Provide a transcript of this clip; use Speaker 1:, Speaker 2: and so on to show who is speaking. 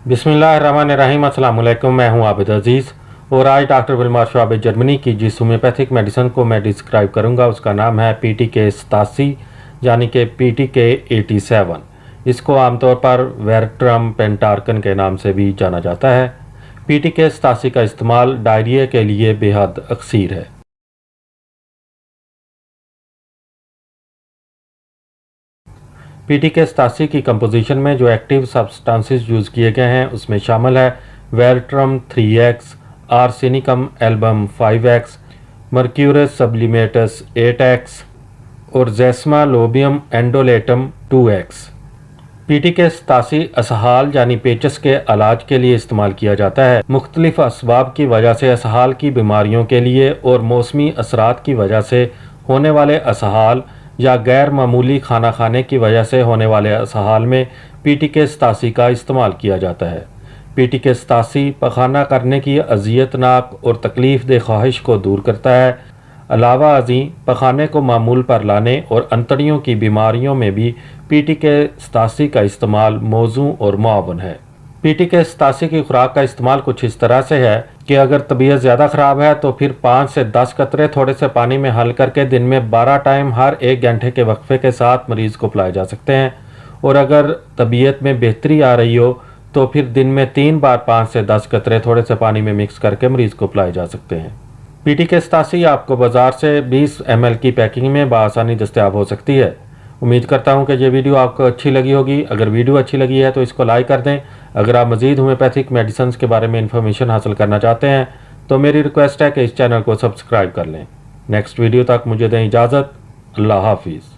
Speaker 1: बिस्मिल्लाहिर्रहमानिर्रहीम। अस्सलाम वालेकुम। मैं हूं आबिद अजीज़ और आज डॉक्टर विल्मर शवाब जर्मनी की जिस होम्योपैथिक मेडिसिन को मैं डिस्क्राइब करूंगा उसका नाम है PTK 87 यानी कि PTK 87। इसको आमतौर पर वेरट्रम पेंटार्कन के नाम से भी जाना जाता है। PTK 87 का इस्तेमाल डायरिया के लिए बेहद अक्सर है। PTK 87 की कंपोजिशन में जो एक्टिव सब्सटेंसेस यूज़ किए गए हैं उसमें शामिल है veratrum 3x, arsenicum album 5x, mercurius sublimatus 8x और ज़ेस्मालोबियम एंडोलेटम 2x। PTK 87 असहाल यानी पेचस के इलाज के लिए इस्तेमाल किया जाता है। मुख्तलिफ असबाब की वजह से असहाल की बीमारियों के लिए और मौसमी असरात की वजह से होने वाले असहाल या गैर मामूली खाना खाने की वजह से होने वाले असहाल में PTK 87 का इस्तेमाल किया जाता है। PTK 87 पखाना करने की अजियतनाक और तकलीफ दह ख्वाहिश को दूर करता है। अलावा अजी पखाने को मामूल पर लाने और अंतड़ियों की बीमारियों में भी PTK 87 का इस्तेमाल मौजू और मुआवन है। PTK 87 की खुराक का इस्तेमाल कुछ इस तरह से है कि अगर तबीयत ज़्यादा ख़राब है तो फिर 5 से 10 कतरे थोड़े से पानी में हल करके दिन में 12 टाइम हर 1 घंटे के वक्फे के साथ मरीज़ को पिलाए जा सकते हैं। और अगर तबीयत में बेहतरी आ रही हो तो फिर दिन में 3 बार 5 से 10 कतरे थोड़े से पानी में मिक्स करके मरीज़ को पिलाए जा सकते हैं। PTK 87 आपको बाज़ार से 20 ml की पैकिंग में बआसानी दस्तयाब हो सकती है। उम्मीद करता हूं कि ये वीडियो आपको अच्छी लगी होगी। अगर वीडियो अच्छी लगी है तो इसको लाइक कर दें। अगर आप मज़ीद होम्योपैथिक मेडिसिन के बारे में इंफॉर्मेशन हासिल करना चाहते हैं तो मेरी रिक्वेस्ट है कि इस चैनल को सब्सक्राइब कर लें। नेक्स्ट वीडियो तक मुझे दें इजाज़त। अल्लाह हाफिज़।